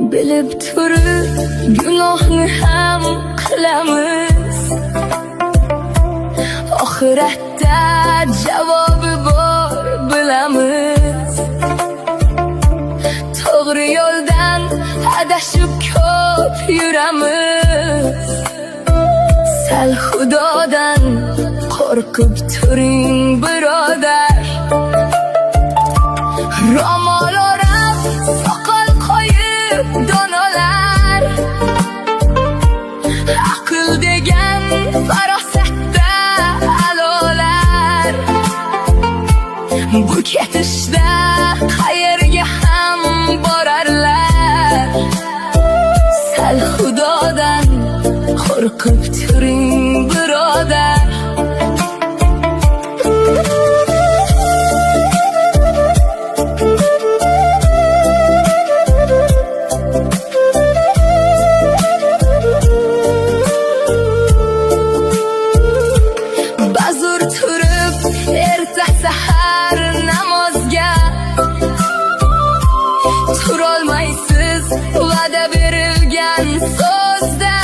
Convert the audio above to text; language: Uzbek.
bilib turib gunohni ham qilamiz. Oxiratda javobi bor bilamiz. To'g'ri yo'ldan adashib ko'p yuramiz. Sal Xudodan qo'rqib turing birodar. Ro'mol o'rab, soqol qo'yib donolar. Aql degan farosatda alolar. Bu ketishda qayerga ham borarlar. Sal Xudodan qo'rqib turing birodar. Ba'zur turib erta sahar namozga turolmaysiz va'da berilgan so'zda.